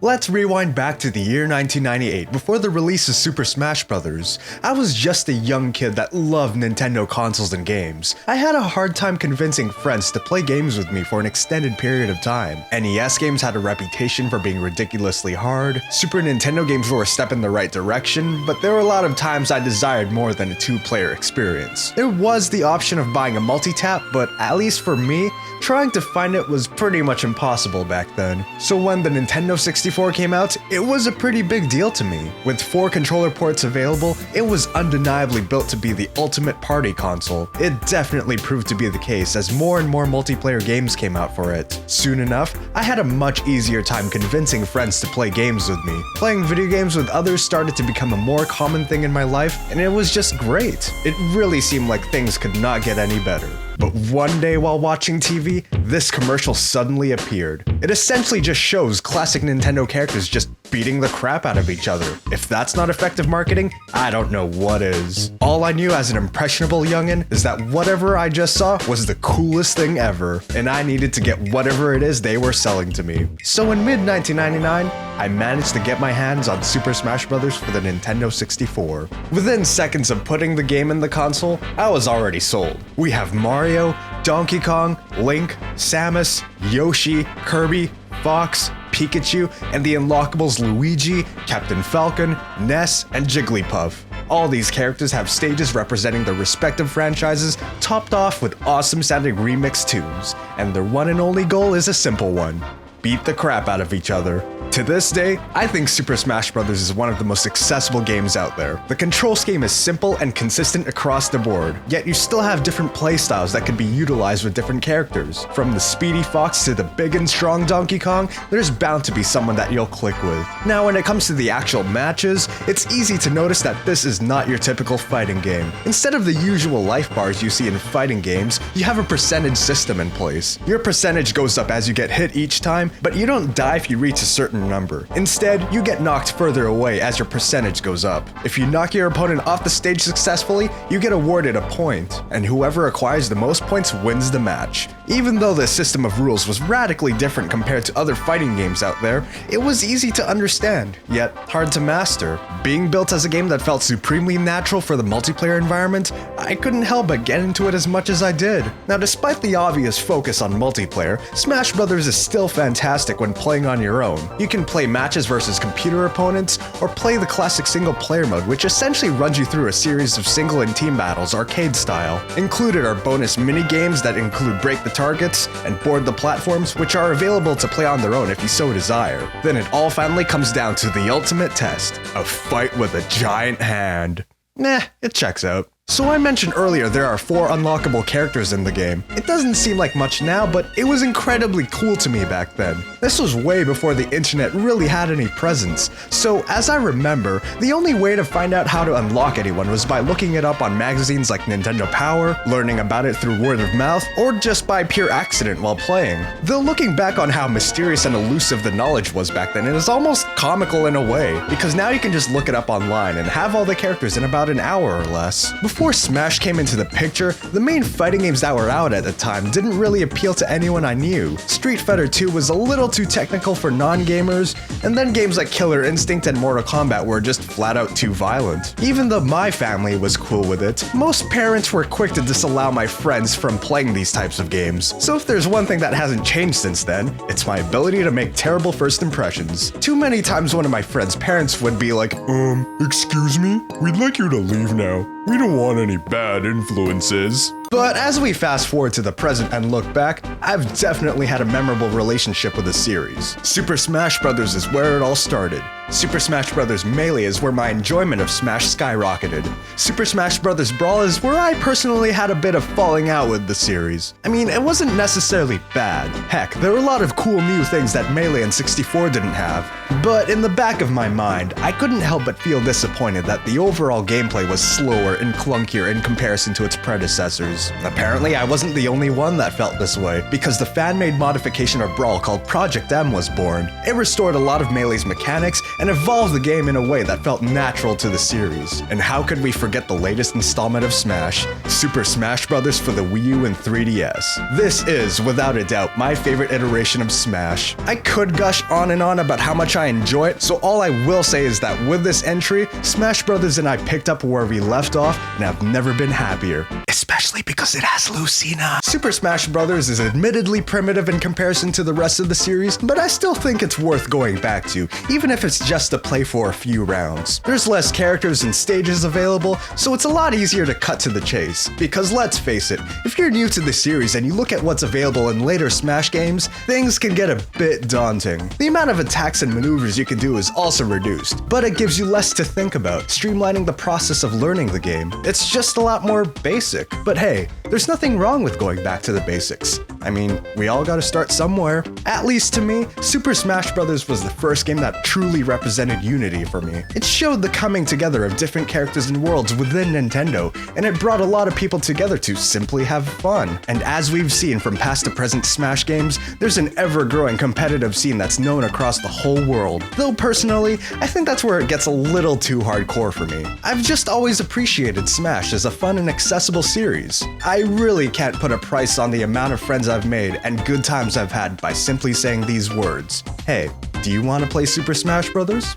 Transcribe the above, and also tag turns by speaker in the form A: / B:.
A: Let's rewind back to the year 1998, before the release of Super Smash Bros. I was just a young kid that loved Nintendo consoles and games. I had a hard time convincing friends to play games with me for an extended period of time. NES games had a reputation for being ridiculously hard. Super Nintendo games were a step in the right direction, but there were a lot of times I desired more than a two-player experience. There was the option of buying a multi-tap, but at least for me, trying to find it was pretty much impossible back then. So when the Nintendo 64 came out, it was a pretty big deal to me. With 4 controller ports available, it was undeniably built to be the ultimate party console. It definitely proved to be the case as more and more multiplayer games came out for it. Soon enough, I had a much easier time convincing friends to play games with me. Playing video games with others started to become a more common thing in my life, and it was just great. It really seemed like things could not get any better. But one day while watching TV, this commercial suddenly appeared. It essentially just shows classic Nintendo characters just beating the crap out of each other. If that's not effective marketing, I don't know what is. All I knew as an impressionable youngin' is that whatever I just saw was the coolest thing ever, and I needed to get whatever it is they were selling to me. So in mid-1999, I managed to get my hands on Super Smash Bros. For the Nintendo 64. Within seconds of putting the game in the console, I was already sold. We have Mario, Donkey Kong, Link, Samus, Yoshi, Kirby, Fox, Pikachu, and the unlockables Luigi, Captain Falcon, Ness, and Jigglypuff. All these characters have stages representing their respective franchises, topped off with awesome-sounding remix tunes, and their one and only goal is a simple one: beat the crap out of each other. To this day, I think Super Smash Bros. Is one of the most accessible games out there. The control scheme is simple and consistent across the board, yet you still have different playstyles that can be utilized with different characters. From the speedy Fox to the big and strong Donkey Kong, there's bound to be someone that you'll click with. Now when it comes to the actual matches, it's easy to notice that this is not your typical fighting game. Instead of the usual life bars you see in fighting games, you have a percentage system in place. Your percentage goes up as you get hit each time, but you don't die if you reach a certain number. Instead, you get knocked further away as your percentage goes up. If you knock your opponent off the stage successfully, you get awarded a point, and whoever acquires the most points wins the match. Even though the system of rules was radically different compared to other fighting games out there, it was easy to understand, yet hard to master. Being built as a game that felt supremely natural for the multiplayer environment, I couldn't help but get into it as much as I did. Now, despite the obvious focus on multiplayer, Smash Bros. Is still fantastic when playing on your own. You can play matches versus computer opponents, or play the classic single-player mode, which essentially runs you through a series of single and team battles arcade style. Included are bonus mini-games that include Break the Targets and Board the Platforms, which are available to play on their own if you so desire. Then it all finally comes down to the ultimate test: a fight with a giant hand. It checks out. So I mentioned earlier there are 4 unlockable characters in the game. It doesn't seem like much now, but it was incredibly cool to me back then. This was way before the internet really had any presence. So as I remember, the only way to find out how to unlock anyone was by looking it up on magazines like Nintendo Power, learning about it through word of mouth, or just by pure accident while playing. Though looking back on how mysterious and elusive the knowledge was back then, it is almost comical in a way, because now you can just look it up online and have all the characters in about an hour or less. Before Smash came into the picture, the main fighting games that were out at the time didn't really appeal to anyone I knew. Street Fighter 2 was a little too technical for non-gamers, and then games like Killer Instinct and Mortal Kombat were just flat out too violent. Even though my family was cool with it, most parents were quick to disallow my friends from playing these types of games. So if there's one thing that hasn't changed since then, it's my ability to make terrible first impressions. Too many times one of my friends' parents would be like, excuse me? We'd like you to leave now. We don't want any bad influences. But as we fast forward to the present and look back, I've definitely had a memorable relationship with the series. Super Smash Bros. Is where it all started. Super Smash Bros. Melee is where my enjoyment of Smash skyrocketed. Super Smash Bros. Brawl is where I personally had a bit of falling out with the series. I mean, it wasn't necessarily bad. Heck, there were a lot of cool new things that Melee and 64 didn't have. But in the back of my mind, I couldn't help but feel disappointed that the overall gameplay was slower and clunkier in comparison to its predecessors. Apparently, I wasn't the only one that felt this way, because the fan-made modification of Brawl called Project M was born. It restored a lot of Melee's mechanics and evolved the game in a way that felt natural to the series. And how could we forget the latest installment of Smash, Super Smash Bros. For the Wii U and 3DS. This is, without a doubt, my favorite iteration of Smash. I could gush on and on about how much I enjoy it, so all I will say is that with this entry, Smash Bros. And I picked up where we left off, and I've never been happier. Especially because it has Lucina. Super Smash Bros. Is admittedly primitive in comparison to the rest of the series, but I still think it's worth going back to, even if it's just to play for a few rounds. There's less characters and stages available, so it's a lot easier to cut to the chase. Because let's face it, if you're new to the series and you look at what's available in later Smash games, things can get a bit daunting. The amount of attacks and maneuvers you can do is also reduced, but it gives you less to think about, streamlining the process of learning the game. It's just a lot more basic. But hey, there's nothing wrong with going back to the basics. I mean, we all gotta start somewhere. At least to me, Super Smash Bros. Was the first game that truly represented unity for me. It showed the coming together of different characters and worlds within Nintendo, and it brought a lot of people together to simply have fun. And as we've seen from past to present Smash games, there's an ever-growing competitive scene that's known across the whole world. Though personally, I think that's where it gets a little too hardcore for me. I've just always appreciated Smash as a fun and accessible series. I really can't put a price on the amount of friends I've made and good times I've had by simply saying these words. Hey, do you want to play Super Smash Bros?